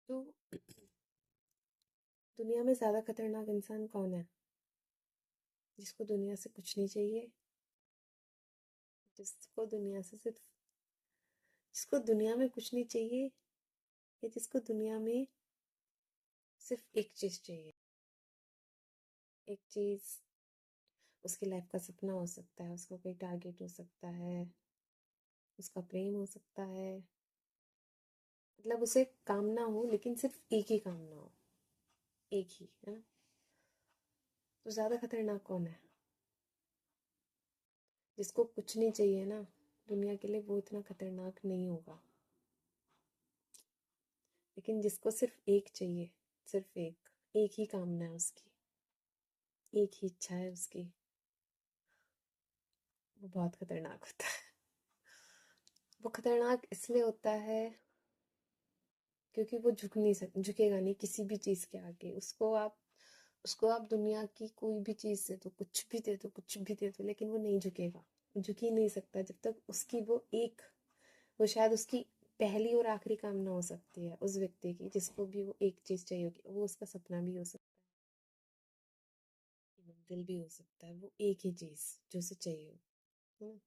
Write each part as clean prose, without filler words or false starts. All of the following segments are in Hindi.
तो दुनिया में ज़्यादा खतरनाक इंसान कौन है? जिसको दुनिया से कुछ नहीं चाहिए, जिसको दुनिया से सिर्फ जिसको दुनिया में कुछ नहीं चाहिए, या जिसको दुनिया में सिर्फ एक चीज़ चाहिए। एक चीज़ उसकी लाइफ का सपना हो सकता है, उसका कोई टारगेट हो सकता है, उसका प्रेम हो सकता है। मतलब उसे कामना हो, लेकिन सिर्फ एक ही कामना हो, एक ही, है ना? तो ज़्यादा खतरनाक कौन है? जिसको कुछ नहीं चाहिए ना दुनिया के लिए, वो इतना खतरनाक नहीं होगा। लेकिन जिसको सिर्फ एक चाहिए, सिर्फ एक ही कामना है उसकी, एक ही इच्छा है उसकी, वो बहुत खतरनाक होता है। वो खतरनाक इसलिए होता है क्योंकि वो झुकेगा नहीं किसी भी चीज़ के आगे। उसको आप दुनिया की कोई भी चीज़ दे दो, कुछ भी दे दो, कुछ भी दे दो, लेकिन वो नहीं झुकेगा। झुक ही नहीं सकता जब तक उसकी वो शायद उसकी पहली और आखिरी कामना हो सकती है उस व्यक्ति की, जिसको भी वो एक चीज़ चाहिए होगी। वो उसका सपना भी हो सकता है, मंजिल भी हो सकता है। वो एक ही चीज़ जो उसे चाहिए हो, है ना?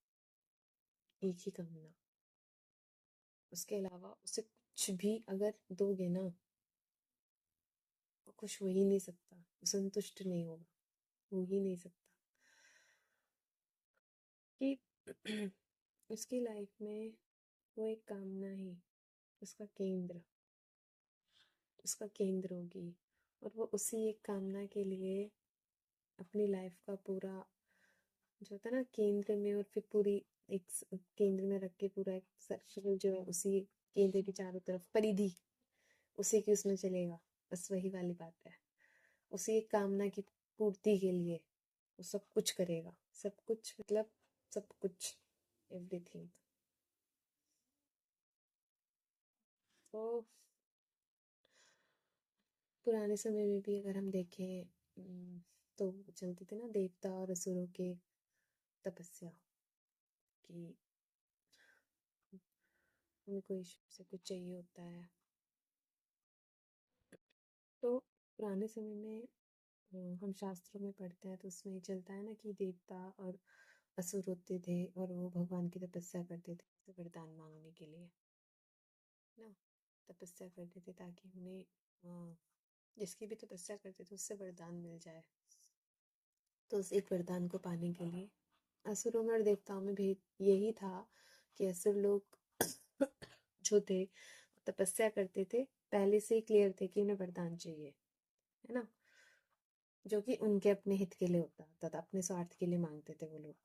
एक ही कामना। उसके अलावा उसे कुछ भी अगर दोगे ना, वो खुश हो ही नहीं सकता, वो संतुष्ट नहीं होगा, हो ही नहीं सकता। कि उसकी लाइफ में वो एक कामना ही उसका केंद्र उसका केंद्र होगी। और वो उसी एक कामना के लिए अपनी लाइफ का पूरा, जो होता है ना, केंद्र में, और फिर पूरी केंद्र में रख के पूरा एक सर्कल जो है उसी केंद्र की चारों तरफ परिधि उसी की उसमें चलेगा। बस वही वाली बात है। उसी एक कामना की पूर्ति के लिए वो सब कुछ करेगा। सब कुछ मतलब सब कुछ, एवरीथिंग। तो पुराने समय में भी अगर हम देखें, तो चलती थी ना देवता और असुरों के तपस्या की। उनको ईश्वर से कुछ चाहिए होता है। तो पुराने समय में हम शास्त्रों में पढ़ते हैं तो उसमें ये चलता है ना कि देवता और असुर होते थे और वो भगवान की तपस्या करते थे उससे वरदान मांगने के लिए ना। तपस्या करते थे ताकि उन्हें जिसकी भी तपस्या करते थे उससे वरदान मिल जाए। तो उस एक वरदान को पाने के लिए असुरों में और देवताओं में भेद यही था कि असुर लोग जो थे तपस्या करते थे, पहले से ही क्लियर थे कि उन्हें वरदान चाहिए, है ना? जो कि उनके अपने हित के लिए होता था, अपने स्वार्थ के लिए मांगते थे। वो लोग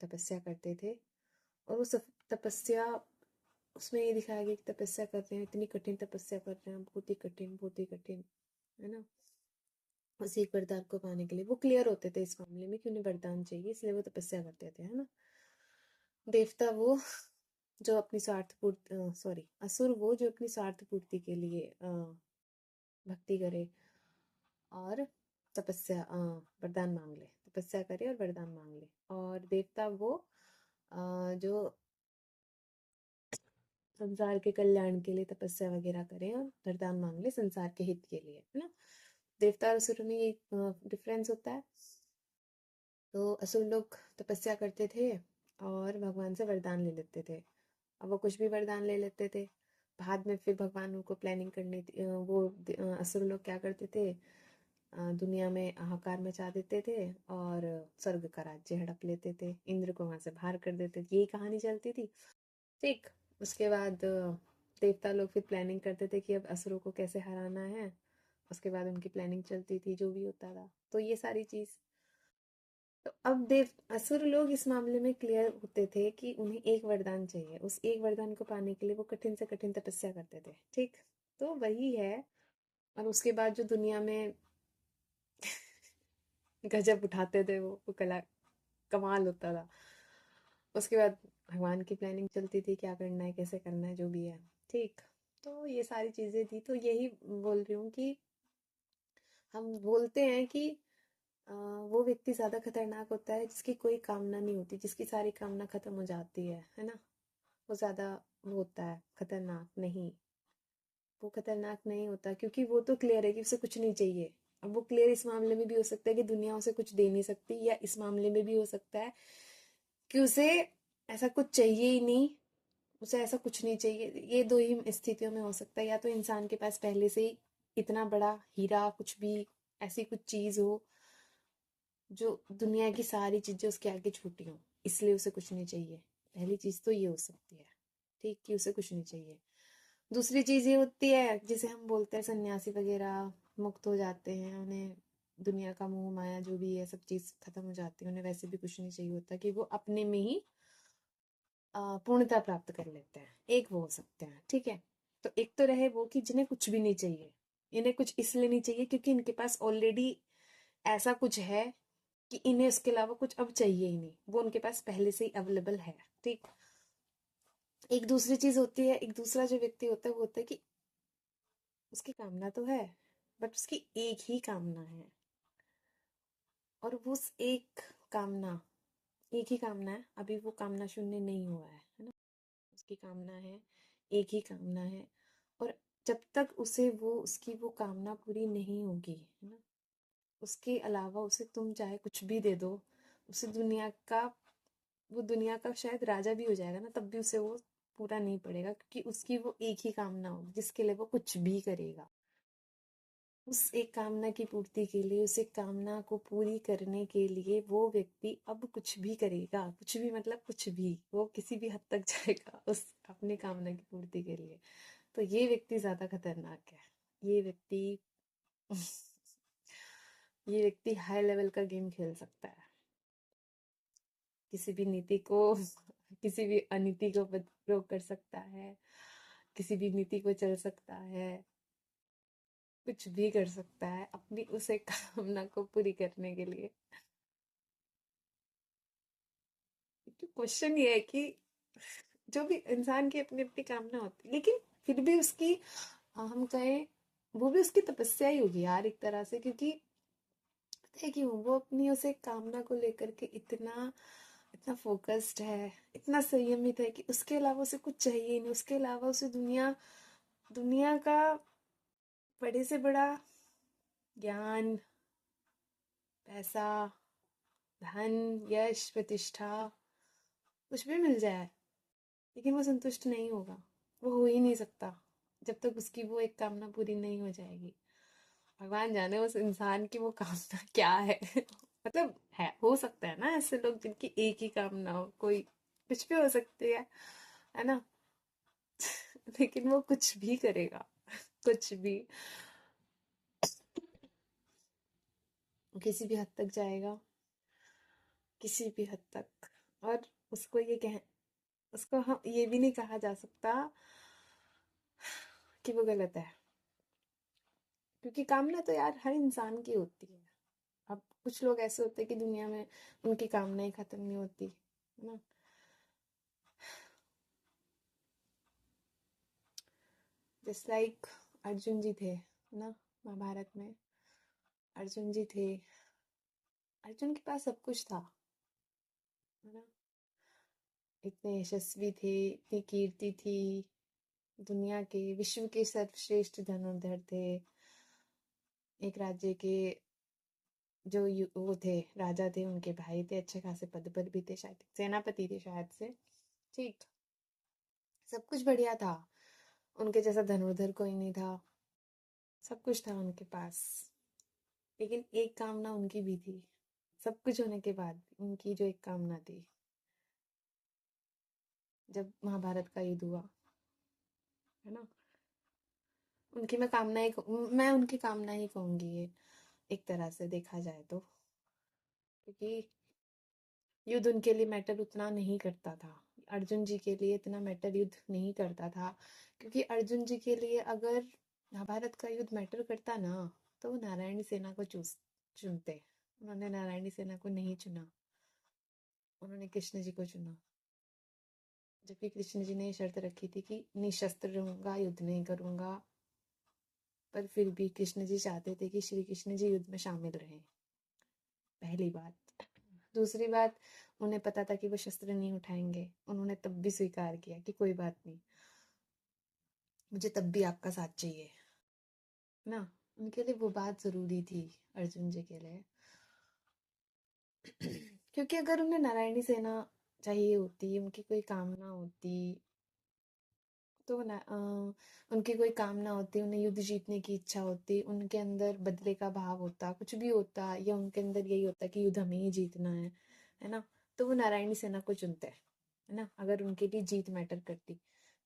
तपस्या करते थे और वो सब तपस्या, उसमें ये दिखाया गया कि तपस्या कर रहे हैं, इतनी कठिन तपस्या कर रहे हैं, बहुत ही कठिन, बहुत ही कठिन, है ना? उसी एक वरदान को पाने के लिए वो क्लियर होते थे इस मामले में कि उन्हें वरदान चाहिए, इसलिए वो तपस्या करते थे, है ना? देवता वो जो अपनी स्वार्थ पूर्ति, सॉरी, असुर वो जो अपनी स्वार्थ पूर्ति के लिए भक्ति करे और तपस्या वरदान मांग ले, तपस्या करे और वरदान मांग ले। और देवता वो जो संसार के कल्याण के लिए तपस्या वगैरह करें और वरदान मांग ले संसार के हित के लिए, है ना? देवता और असुर में ये डिफरेंस होता है। तो असुर लोग तपस्या करते थे और भगवान से वरदान ले लेते थे। अब वो कुछ भी वरदान ले लेते थे। बाद में फिर भगवान उनको प्लानिंग करनी थी, असुर लोग क्या करते थे, दुनिया में हाहाकार मचा देते थे और स्वर्ग का राज्य हड़प लेते थे, इंद्र को वहां से बाहर कर देते थे। यही कहानी चलती थी। ठीक। उसके बाद देवता लोग फिर प्लानिंग करते थे कि अब असुरों को कैसे हराना है। उसके बाद उनकी प्लानिंग चलती थी, जो भी होता था। तो ये सारी चीज, तो अब देव असुर लोग इस मामले में क्लियर होते थे कि उन्हें एक वरदान चाहिए। उस एक वरदान को पाने के लिए वो कठिन से कठिन तपस्या करते थे। ठीक। तो वही है। और उसके बाद जो दुनिया में गजब उठाते थे वो कला कमाल होता था। उसके बाद भगवान की प्लानिंग चलती थी, क्या करना है, कैसे करना है, जो भी है। ठीक। तो ये सारी चीजें थी। तो यही बोल रही हूँ कि हम बोलते हैं कि वो व्यक्ति ज्यादा खतरनाक होता है जिसकी कोई कामना नहीं होती, जिसकी सारी कामना खत्म हो जाती है ना? वो ज्यादा वो होता है खतरनाक। नहीं, वो खतरनाक नहीं होता, क्योंकि वो तो क्लियर है कि उसे कुछ नहीं चाहिए। अब वो क्लियर इस मामले में भी हो सकता है कि दुनिया उसे कुछ दे नहीं सकती, या इस मामले में भी हो सकता है कि उसे ऐसा कुछ चाहिए ही नहीं, उसे ऐसा कुछ नहीं चाहिए। ये दो ही स्थितियों में हो सकता है, या तो इंसान के पास पहले से ही इतना बड़ा हीरा कुछ भी ऐसी कुछ चीज हो जो दुनिया की सारी चीजें उसके आगे छूटी हो, इसलिए उसे कुछ नहीं चाहिए। पहली चीज तो ये हो सकती है, ठीक, कि उसे कुछ नहीं चाहिए। दूसरी चीज ये होती है जिसे हम बोलते हैं सन्यासी वगैरह मुक्त हो जाते हैं, उन्हें दुनिया का मोह माया जो भी है सब चीज खत्म हो जाती है, उन्हें वैसे भी कुछ नहीं चाहिए होता, कि वो अपने में ही पूर्णता प्राप्त कर लेते हैं। एक वो हो सकते हैं, ठीक है। तो एक तो रहे वो कि जिन्हें कुछ भी नहीं चाहिए, इन्हें कुछ इसलिए नहीं चाहिए क्योंकि इनके पास ऑलरेडी ऐसा कुछ है कि इन्हें उसके अलावा कुछ अब चाहिए ही नहीं, वो उनके पास पहले से ही अवेलेबल है, ठीक। एक दूसरी चीज होती है, एक दूसरा जो व्यक्ति होता है वो होता है कि उसकी कामना तो है, बट उसकी एक ही कामना है, और वो उस कामना एक ही कामना है, अभी वो कामना शून्य नहीं हुआ है ना। उसकी कामना है, एक ही कामना है, और जब तक उसे वो उसकी वो कामना पूरी नहीं होगी, है ना, उसके अलावा उसे तुम चाहे कुछ भी दे दो, उसे दुनिया का वो दुनिया का शायद राजा भी हो जाएगा ना, तब भी उसे वो पूरा नहीं पड़ेगा, क्योंकि उसकी वो एक ही कामना होगी जिसके लिए वो कुछ भी करेगा। उस एक कामना की पूर्ति के लिए, उस एक कामना को पूरी करने के लिए वो व्यक्ति अब कुछ भी करेगा, कुछ भी मतलब कुछ भी, वो किसी भी हद तक जाएगा उस अपनी कामना की पूर्ति के लिए। तो ये व्यक्ति ज्यादा खतरनाक है। ये व्यक्ति ये व्यक्ति हाई लेवल का गेम खेल सकता है, किसी भी नीति को किसी भी अनीति को प्रयोग कर सकता है, किसी भी नीति को चल सकता है, कुछ भी कर सकता है अपनी उस एक कामना को पूरी करने के लिए। तो क्वेश्चन ये है कि जो भी इंसान की अपनी अपनी कामना होती है, लेकिन फिर भी उसकी हम कहें वो भी उसकी तपस्या ही होगी यार एक तरह से, क्योंकि पता है क्यों, वो अपनी उस एक कामना को लेकर के इतना इतना फोकस्ड है, इतना संयमित है कि उसके अलावा उसे कुछ चाहिए ही नहीं, उसके अलावा उसे दुनिया दुनिया का बड़े से बड़ा ज्ञान, पैसा, धन, यश, प्रतिष्ठा, कुछ भी मिल जाए, लेकिन वो संतुष्ट नहीं होगा। वो हो ही नहीं सकता जब तक उसकी वो एक कामना पूरी नहीं हो जाएगी। भगवान जाने उस इंसान की वो कामना क्या है। मतलब है, हो सकता है ना ऐसे लोग जिनकी एक ही कामना हो, कोई कुछ भी हो सकती है ना। लेकिन वो कुछ भी करेगा, कुछ भी, किसी भी हद तक जाएगा, किसी भी हद तक। और उसको ये कह उसको हम ये भी नहीं कहा जा सकता कि वो गलत है, क्योंकि कामना तो यार हर इंसान की होती है। अब कुछ लोग ऐसे होते हैं कि दुनिया में उनकी कामनाएं खत्म नहीं होती, है ना। जस्ट लाइक अर्जुन जी थे, है ना, महाभारत में अर्जुन जी थे। अर्जुन के पास सब कुछ था, है ना, इतने यशस्वी थे, इतनी कीर्ति थी, दुनिया के विश्व के सर्वश्रेष्ठ धनुर्धर थे, एक राज्य के जो वो थे राजा थे, उनके भाई थे, अच्छे खासे पद पर भी थे, शायद सेनापति थे शायद से, ठीक, सब कुछ बढ़िया था। उनके जैसा धनुर्धर कोई नहीं था, सब कुछ था उनके पास। लेकिन एक कामना उनकी भी थी, सब कुछ होने के बाद भी उनकी जो एक कामना थी, जब महाभारत का युद्ध हुआ, है ना, उनकी मैं उनकी कामना ही कहूंगी ये, एक तरह से देखा जाए तो, क्योंकि युद्ध उनके लिए मैटर उतना नहीं करता था। अर्जुन जी के लिए इतना मैटर युद्ध नहीं करता था, क्योंकि अर्जुन जी के लिए अगर महाभारत का युद्ध मैटर करता ना, तो वो नारायणी सेना को चुनते। उन्होंने नारायणी सेना को नहीं चुना, उन्होंने कृष्ण जी को चुना, जबकि कृष्ण जी ने शर्त रखी थी कि निशस्त्र रहूंगा, युद्ध नहीं करूंगा। पर फिर भी कृष्ण जी चाहते थे कि श्री कृष्ण जी युद्ध में शामिल रहें, पहली बात। दूसरी बात, उन्हें पता था कि वो शस्त्र नहीं उठाएंगे, उन्होंने तब भी स्वीकार किया कि कोई बात नहीं, मुझे तब भी आपका साथ चाहिए, ना। उनके लिए वो बात जरूरी थी, अर्जुन जी के लिए। क्योंकि अगर उन्हें नारायणी सेना चाहिए होती, उनकी कोई कामना होती, तो उनकी कोई कामना होती, उन्हें युद्ध जीतने की इच्छा होती, उनके अंदर बदले का भाव होता, कुछ भी होता, या उनके अंदर यही होता कि युद्ध हमें ही जीतना है ना, तो वो नारायणी सेना को चुनते, है ना। अगर उनके लिए जीत मैटर करती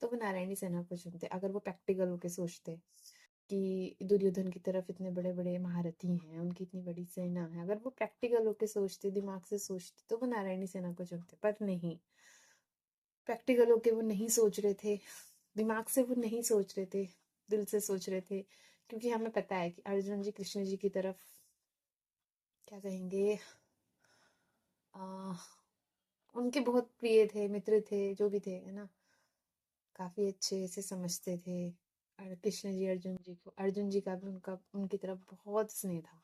तो वो नारायणी सेना को चुनते। अगर वो प्रैक्टिकल होके सोचते कि दुर्योधन की तरफ इतने बड़े बड़े महारथी हैं, उनकी इतनी बड़ी सेना है, अगर वो प्रैक्टिकल होके सोचते, दिमाग से सोचते, तो वो नारायणी सेना को चुनते। पर नहीं, प्रैक्टिकल होके वो नहीं सोच रहे थे, दिमाग से वो नहीं सोच रहे थे, दिल से सोच रहे थे। क्योंकि हमें पता है कि अर्जुन जी कृष्ण जी की तरफ, क्या कहेंगे, आ, उनके बहुत प्रिय थे, मित्र थे, जो भी थे, है ना। काफी अच्छे से समझते थे। और कृष्ण जी अर्जुन जी को, अर्जुन जी का भी उनका उनकी तरफ बहुत स्नेह था।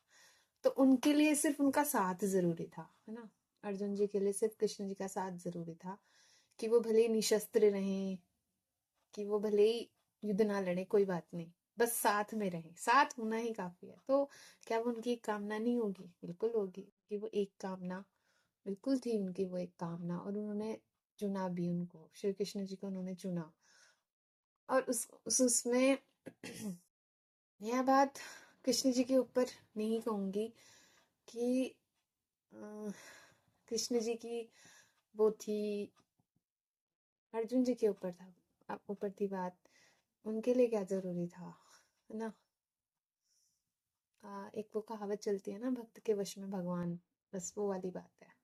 तो उनके लिए सिर्फ उनका साथ जरूरी था, है ना। अर्जुन जी के लिए सिर्फ कृष्ण जी का साथ जरूरी था, कि वो भले ही निशस्त्र रहें, कि वो भले ही युद्ध ना लड़े, कोई बात नहीं, बस साथ में रहे, साथ होना ही काफी है। तो क्या वो उनकी एक कामना नहीं होगी? बिल्कुल होगी, कि वो एक कामना बिल्कुल थी उनकी, वो एक कामना। और उन्होंने चुना भी, उनको, श्री कृष्ण जी को उन्होंने चुना। और उसमें यह बात कृष्ण जी के ऊपर नहीं कहूंगी, कि कृष्ण जी की वो थी, अर्जुन जी के ऊपर था, ऊपर थी बात। उनके लिए क्या जरूरी था, है ना। एक वो कहावत चलती है ना, भक्त के वश में भगवान, बस वो वाली बात है।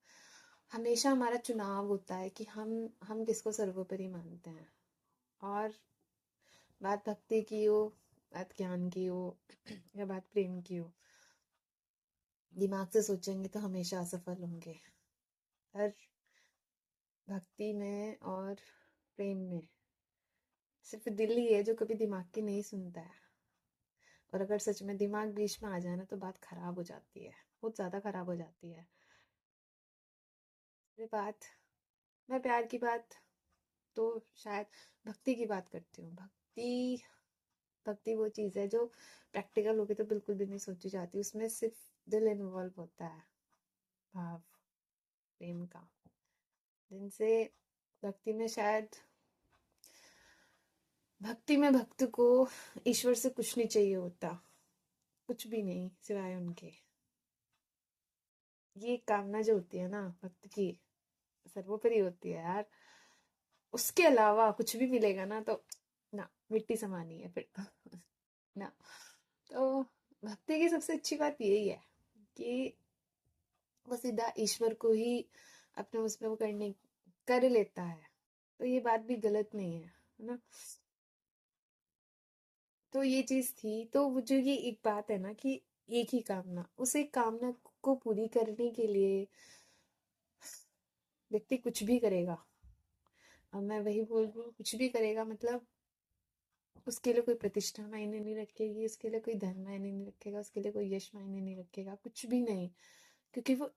हमेशा हमारा चुनाव होता है कि हम किसको सर्वोपरि मानते हैं। और बात भक्ति की हो, बात ज्ञान की हो, या बात प्रेम की हो, दिमाग से सोचेंगे तो हमेशा असफल होंगे। पर भक्ति में और प्रेम में सिर्फ दिल ही है जो कभी दिमाग की नहीं सुनता है। और अगर सच में दिमाग बीच में आ जाए ना, तो बात खराब हो जाती है, बहुत ज्यादा खराब हो जाती है। ये बात, मैं प्यार की बात तो शायद भक्ति की बात करती हूँ। भक्ति, भक्ति वो चीज है जो प्रैक्टिकल होगी तो बिल्कुल भी नहीं सोची जाती, उसमें सिर्फ दिल इन्वॉल्व होता है, भाव, प्रेम का। जिनसे भक्ति में शायद, भक्ति में भक्त को ईश्वर से कुछ नहीं चाहिए होता, कुछ भी नहीं सिवाय उनके। ये कामना जो होती है ना भक्त की, सर्वोपरि होती है यार। उसके अलावा कुछ भी मिलेगा ना, तो ना, मिट्टी समानी है फिर तो ना। तो भक्ति की सबसे अच्छी बात यही है कि वो सीधा ईश्वर को ही अपने उसमें वो करने कर लेता है। तो ये बात भी गलत नहीं है ना। तो ये चीज थी, तो वो जो ये एक बात है ना, कि एक ही कामना, उस एक कामना को पूरी करने के लिए व्यक्ति कुछ भी करेगा। अब मैं वही बोल रही हूँ, कुछ भी करेगा, मतलब उसके लिए कोई प्रतिष्ठा मायने नहीं रखेगी, उसके लिए कोई धन मायने नहीं रखेगा, उसके लिए कोई यश मायने नहीं रखेगा, कुछ भी नहीं। क्योंकि वो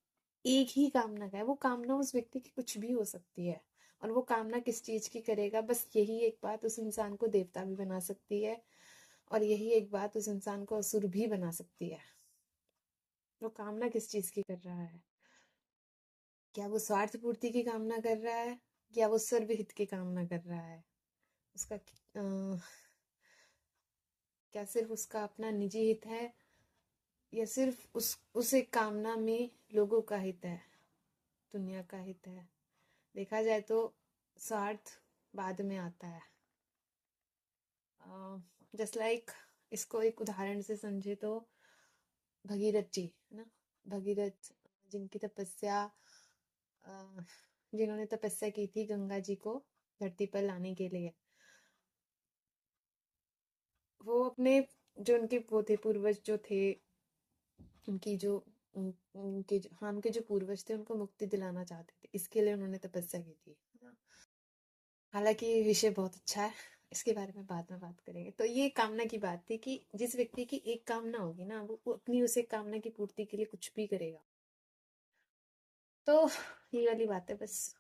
एक ही कामना का है। वो कामना उस व्यक्ति की कुछ भी हो सकती है। और वो कामना किस चीज की करेगा, बस यही एक बात उस इंसान को देवता भी बना सकती है, और यही एक बात उस इंसान को असुर भी बना सकती है। वो कामना किस चीज की कर रहा है? क्या वो स्वार्थ पूर्ति की कामना कर रहा है, या वो सर्वहित की कामना कर रहा है? उसका क्या सिर्फ उसका अपना निजी हित है, या सिर्फ उस एक कामना में लोगों का हित है, दुनिया का हित है? देखा जाए तो स्वार्थ बाद में आता है। जस्ट लाइक, इसको एक उदाहरण से समझे तो भगीरथ जी, है ना। भगीरथ, जिनकी तपस्या, जिन्होंने तपस्या की थी गंगा जी को धरती पर लाने के लिए, वो अपने, जो उनके वो थे पूर्वज जो थे, उनकी जो उनके हाँ, उनके जो पूर्वज थे उनको मुक्ति दिलाना चाहते थे, इसके लिए उन्होंने तपस्या की थी, है ना। हालांकि ये विषय बहुत अच्छा है, इसके बारे में बाद में बात करेंगे। तो ये कामना की बात थी कि जिस व्यक्ति की एक कामना होगी ना, वो अपनी उस एक कामना की पूर्ति के लिए कुछ भी करेगा। तो ये वाली बात है बस।